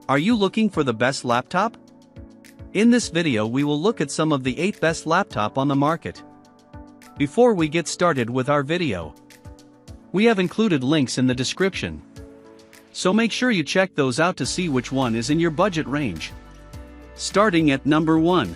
Are you looking for the best laptop? In this video we will look at some of the 8 best laptop on the market. Before we get started with our video, we have included links in the description, so make sure you check those out to see which one is in your budget range. Starting at number 1.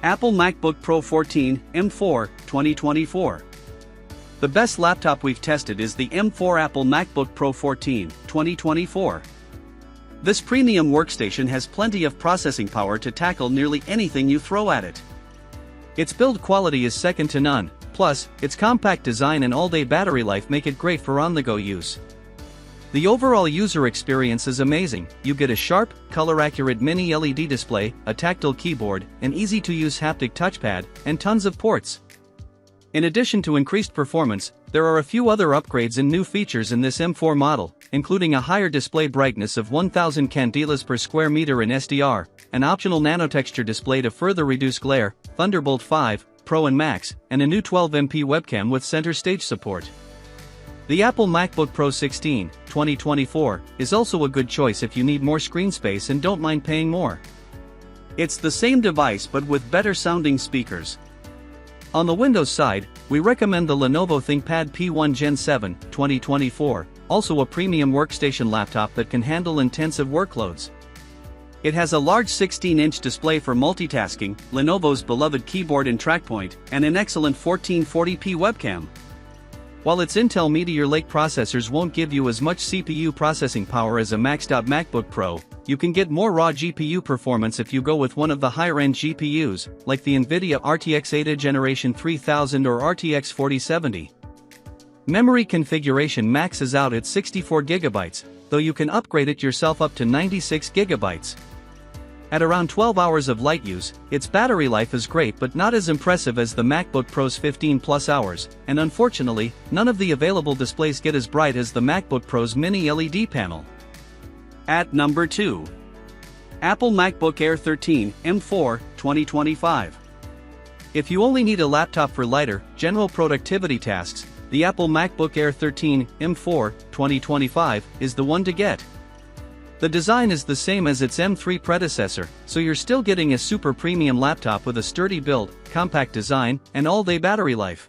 Apple MacBook Pro 14 M4 2024. The best laptop we've tested is the M4 Apple MacBook Pro 14 2024. This premium workstation has plenty of processing power to tackle nearly anything you throw at it. Its build quality is second to none, plus, its compact design and all-day battery life make it great for on-the-go use. The overall user experience is amazing. You get a sharp, color-accurate mini LED display, a tactile keyboard, an easy-to-use haptic touchpad, and tons of ports. In addition to increased performance, there are a few other upgrades and new features in this M4 model, including a higher display brightness of 1000 candelas per square meter in SDR, an optional nanotexture display to further reduce glare, Thunderbolt 5, Pro and Max, and a new 12MP webcam with center stage support. The Apple MacBook Pro 16, 2024, is also a good choice if you need more screen space and don't mind paying more. It's the same device but with better sounding speakers. On the Windows side, we recommend the Lenovo ThinkPad P1 Gen 7, 2024, also a premium workstation laptop that can handle intensive workloads. It has a large 16-inch display for multitasking, Lenovo's beloved keyboard and trackpoint, and an excellent 1440p webcam. While its Intel Meteor Lake processors won't give you as much CPU processing power as a maxed-out MacBook Pro, you can get more raw GPU performance if you go with one of the higher-end GPUs, like the NVIDIA RTX 80 Generation 3000 or RTX 4070. Memory configuration maxes out at 64GB, though you can upgrade it yourself up to 96GB. At around 12 hours of light use, its battery life is great but not as impressive as the MacBook Pro's 15+ hours, and unfortunately, none of the available displays get as bright as the MacBook Pro's mini LED panel. At number 2. Apple MacBook Air 13 M4 2025. If you only need a laptop for lighter, general productivity tasks, the Apple MacBook Air 13 M4 2025 is the one to get. The design is the same as its M3 predecessor, so you're still getting a super premium laptop with a sturdy build, compact design, and all-day battery life.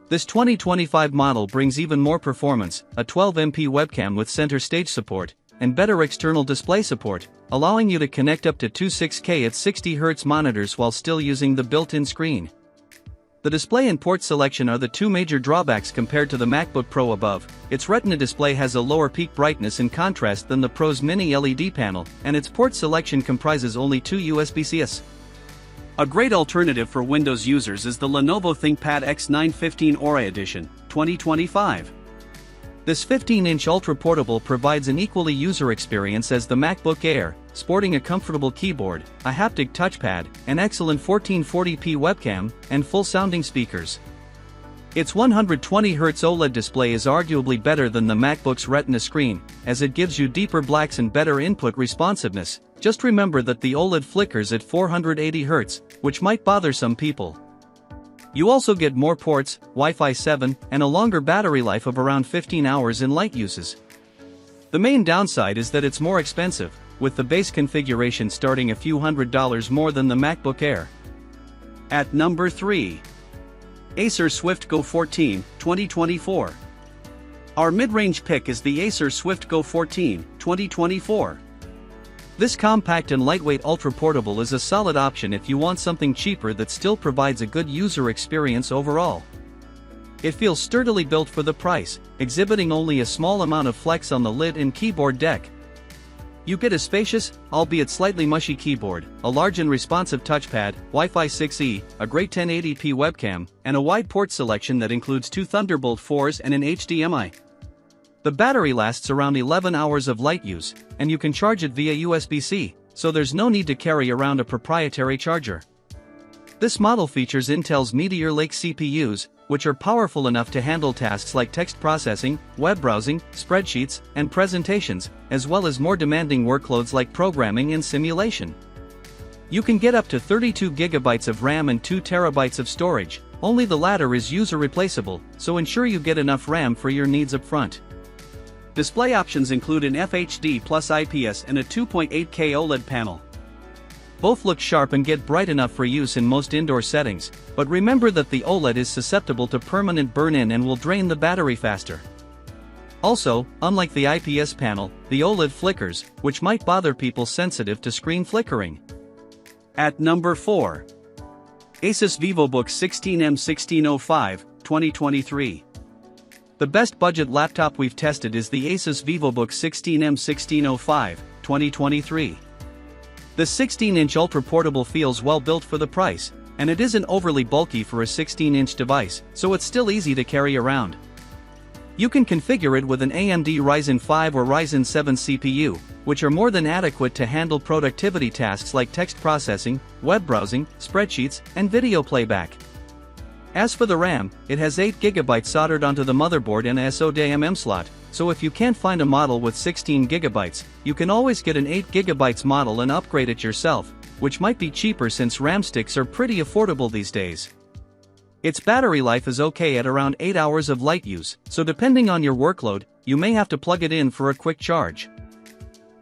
This 2025 model brings even more performance, a 12MP webcam with center stage support, and better external display support, allowing you to connect up to two 6K at 60Hz monitors while still using the built-in screen. The display and port selection are the two major drawbacks compared to the MacBook Pro above. Its Retina display has a lower peak brightness in contrast than the Pro's mini LED panel, and its port selection comprises only two USB-Cs. A great alternative for Windows users is the Lenovo ThinkPad X915 Aura Edition, 2025. This 15-inch ultra-portable provides an equally user experience as the MacBook Air, sporting a comfortable keyboard, a haptic touchpad, an excellent 1440p webcam, and full-sounding speakers. Its 120Hz OLED display is arguably better than the MacBook's Retina screen, as it gives you deeper blacks and better input responsiveness. Just remember that the OLED flickers at 480Hz, which might bother some people. You also get more ports, Wi-Fi 7, and a longer battery life of around 15 hours in light uses. The main downside is that it's more expensive, with the base configuration starting a few $100s more than the MacBook Air. At number 3. Acer Swift Go 14, 2024. Our mid-range pick is the Acer Swift Go 14, 2024. This compact and lightweight ultra-portable is a solid option if you want something cheaper that still provides a good user experience overall. It feels sturdily built for the price, exhibiting only a small amount of flex on the lid and keyboard deck. You get a spacious, albeit slightly mushy keyboard, a large and responsive touchpad, Wi-Fi 6E, a great 1080p webcam, and a wide port selection that includes two Thunderbolt 4s and an HDMI. The battery lasts around 11 hours of light use, and you can charge it via USB-C, so there's no need to carry around a proprietary charger. This model features Intel's Meteor Lake CPUs, which are powerful enough to handle tasks like text processing, web browsing, spreadsheets, and presentations, as well as more demanding workloads like programming and simulation. You can get up to 32GB of RAM and 2TB of storage, only the latter is user replaceable, so ensure you get enough RAM for your needs up front. Display options include an FHD plus IPS and a 2.8K OLED panel. Both look sharp and get bright enough for use in most indoor settings, but remember that the OLED is susceptible to permanent burn-in and will drain the battery faster. Also, unlike the IPS panel, the OLED flickers, which might bother people sensitive to screen flickering. At number 4. Asus Vivobook 16M1605, 2023. The best budget laptop we've tested is the Asus Vivobook 16M1605, 2023. This 16-inch ultra-portable feels well built for the price, and it isn't overly bulky for a 16-inch device, so it's still easy to carry around. You can configure it with an AMD Ryzen 5 or Ryzen 7 CPU, which are more than adequate to handle productivity tasks like text processing, web browsing, spreadsheets, and video playback. As for the RAM, it has 8GB soldered onto the motherboard and a SODIMM slot, so if you can't find a model with 16GB, you can always get an 8GB model and upgrade it yourself, which might be cheaper since RAM sticks are pretty affordable these days. Its battery life is okay at around 8 hours of light use, so depending on your workload, you may have to plug it in for a quick charge.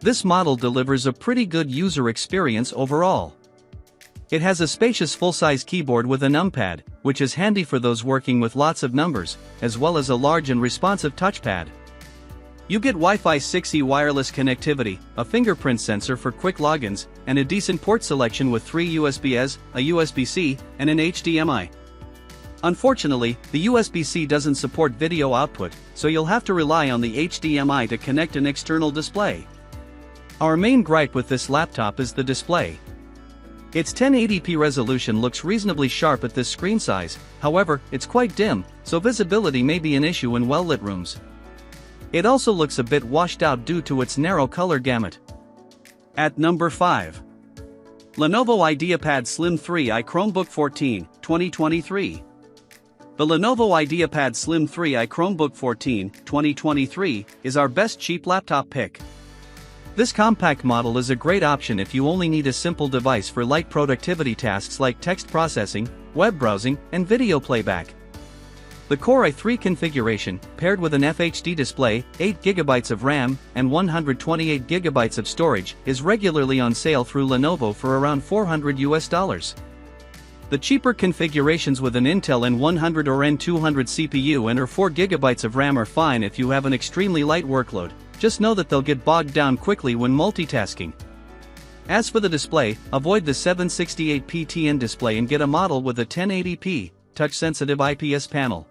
This model delivers a pretty good user experience overall. It has a spacious full-size keyboard with a numpad, which is handy for those working with lots of numbers, as well as a large and responsive touchpad. You get Wi-Fi 6E wireless connectivity, a fingerprint sensor for quick logins, and a decent port selection with 3 USB-As, a USB-C, and an HDMI. Unfortunately, the USB-C doesn't support video output, so you'll have to rely on the HDMI to connect an external display. Our main gripe with this laptop is the display. Its 1080p resolution looks reasonably sharp at this screen size, however, it's quite dim, so visibility may be an issue in well-lit rooms. It also looks a bit washed out due to its narrow color gamut. At number 5. Lenovo IdeaPad Slim 3i Chromebook 14, 2023. The Lenovo IdeaPad Slim 3i Chromebook 14, 2023, is our best cheap laptop pick. This compact model is a great option if you only need a simple device for light productivity tasks like text processing, web browsing, and video playback. The Core i3 configuration, paired with an FHD display, 8GB of RAM, and 128GB of storage, is regularly on sale through Lenovo for around $400. The cheaper configurations with an Intel N100 or N200 CPU and or 4GB of RAM are fine if you have an extremely light workload, just know that they'll get bogged down quickly when multitasking. As for the display, avoid the 768p TN display and get a model with a 1080p, touch-sensitive IPS panel.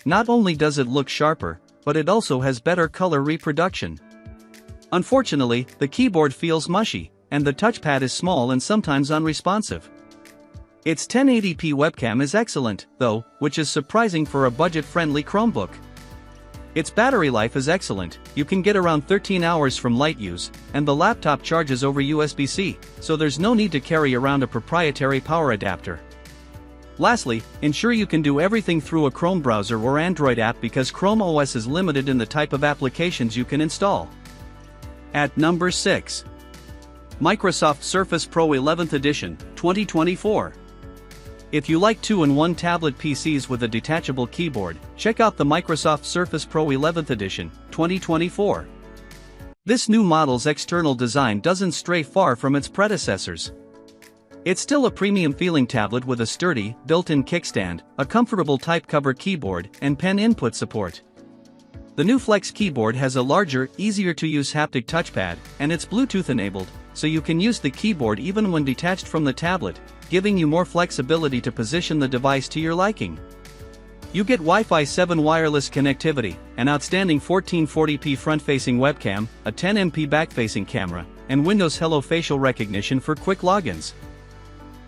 Not only does it look sharper, but it also has better color reproduction. Unfortunately, the keyboard feels mushy, and the touchpad is small and sometimes unresponsive. Its 1080p webcam is excellent, though, which is surprising for a budget-friendly Chromebook. Its battery life is excellent, you can get around 13 hours from light use, and the laptop charges over USB-C, so there's no need to carry around a proprietary power adapter. Lastly, ensure you can do everything through a Chrome browser or Android app because Chrome OS is limited in the type of applications you can install. At number 6. Microsoft Surface Pro 11th Edition, 2024. If you like 2-in-1 tablet PCs with a detachable keyboard, check out the Microsoft Surface Pro 11th Edition, 2024. This new model's external design doesn't stray far from its predecessors. It's still a premium-feeling tablet with a sturdy, built-in kickstand, a comfortable type cover keyboard, and pen input support. The new Flex keyboard has a larger, easier-to-use haptic touchpad, and it's Bluetooth-enabled, so you can use the keyboard even when detached from the tablet, giving you more flexibility to position the device to your liking. You get Wi-Fi 7 wireless connectivity, an outstanding 1440p front-facing webcam, a 10MP back-facing camera, and Windows Hello facial recognition for quick logins.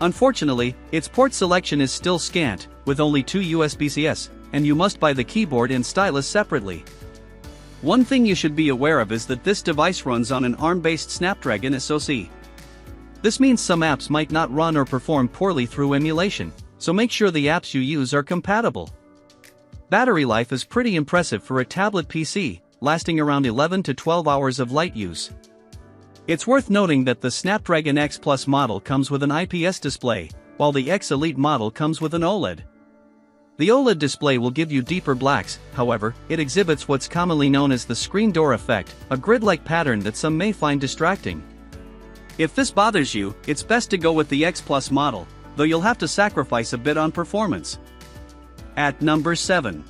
Unfortunately, its port selection is still scant, with only 2 USB-Cs, and you must buy the keyboard and stylus separately. One thing you should be aware of is that this device runs on an ARM-based Snapdragon SoC. This means some apps might not run or perform poorly through emulation, so make sure the apps you use are compatible. Battery life is pretty impressive for a tablet PC, lasting around 11 to 12 hours of light use. It's worth noting that the Snapdragon X Plus model comes with an IPS display, while the X Elite model comes with an OLED. The OLED display will give you deeper blacks, however, it exhibits what's commonly known as the screen door effect, a grid-like pattern that some may find distracting. If this bothers you, it's best to go with the X Plus model, though you'll have to sacrifice a bit on performance. At number 7.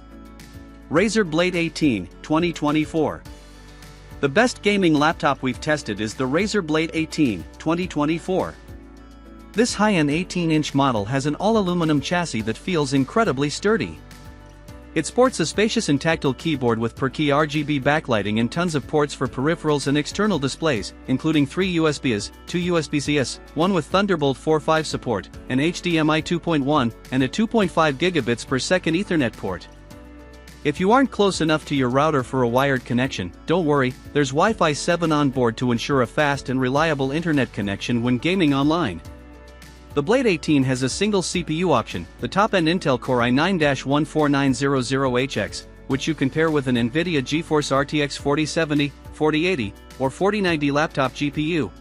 Razer Blade 18, 2024. The best gaming laptop we've tested is the Razer Blade 18, 2024. This high-end 18-inch model has an all-aluminum chassis that feels incredibly sturdy. It sports a spacious and tactile keyboard with per-key RGB backlighting and tons of ports for peripherals and external displays, including 3 USB-As, 2 USB-Cs, one with Thunderbolt 4.5 support, an HDMI 2.1, and a 2.5 gigabits per second Ethernet port. If you aren't close enough to your router for a wired connection, don't worry, there's Wi-Fi 7 on board to ensure a fast and reliable internet connection when gaming online. The Blade 18 has a single CPU option, the top-end Intel Core i9-14900HX, which you can pair with an NVIDIA GeForce RTX 4070, 4080, or 4090 laptop GPU.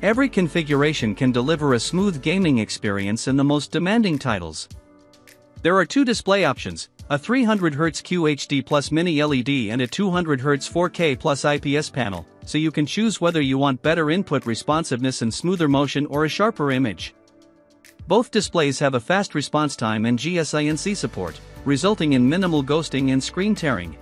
Every configuration can deliver a smooth gaming experience in the most demanding titles. There are 2 display options, a 300Hz QHD plus mini LED and a 200Hz 4K plus IPS panel, so you can choose whether you want better input responsiveness and smoother motion or a sharper image. Both displays have a fast response time and GSINC support, resulting in minimal ghosting and screen tearing.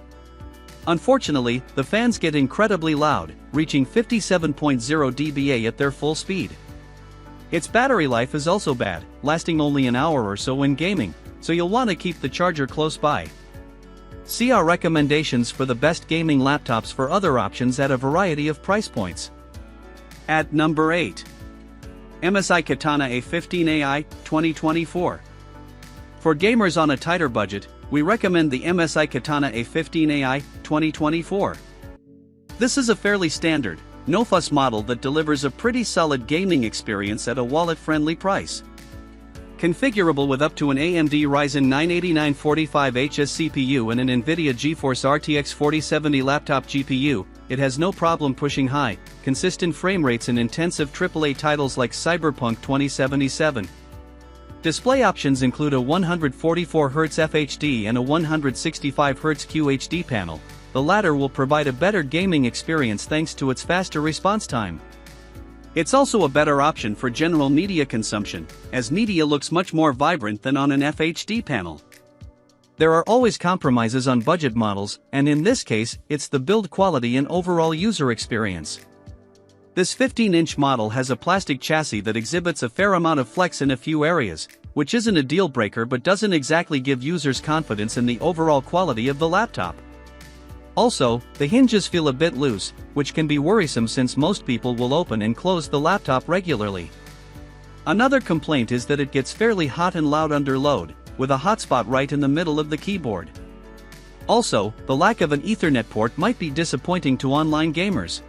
Unfortunately, the fans get incredibly loud, reaching 57.0 dBA at their full speed. Its battery life is also bad, lasting only an hour or so when gaming, so you'll want to keep the charger close by. See our recommendations for the best gaming laptops for other options at a variety of price points. At number 8. MSI Katana A15 AI, 2024. For gamers on a tighter budget, we recommend the MSI Katana A15 AI, 2024. This is a fairly standard, no-fuss model that delivers a pretty solid gaming experience at a wallet-friendly price. Configurable with up to an AMD Ryzen 9 8945HS CPU and an NVIDIA GeForce RTX 4070 laptop GPU, it has no problem pushing high, consistent frame rates in intensive AAA titles like Cyberpunk 2077. Display options include a 144Hz FHD and a 165Hz QHD panel. The latter will provide a better gaming experience thanks to its faster response time. It's also a better option for general media consumption, as media looks much more vibrant than on an FHD panel. There are always compromises on budget models, and in this case, it's the build quality and overall user experience. This 15-inch model has a plastic chassis that exhibits a fair amount of flex in a few areas, which isn't a deal breaker but doesn't exactly give users confidence in the overall quality of the laptop. Also, the hinges feel a bit loose, which can be worrisome since most people will open and close the laptop regularly. Another complaint is that it gets fairly hot and loud under load, with a hotspot right in the middle of the keyboard. Also, the lack of an Ethernet port might be disappointing to online gamers.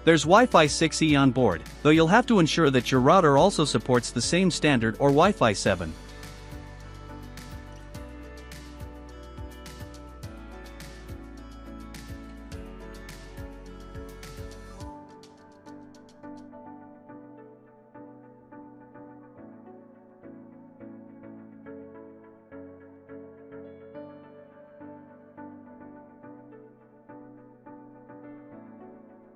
There's Wi-Fi 6E on board, though you'll have to ensure that your router also supports the same standard or Wi-Fi 7.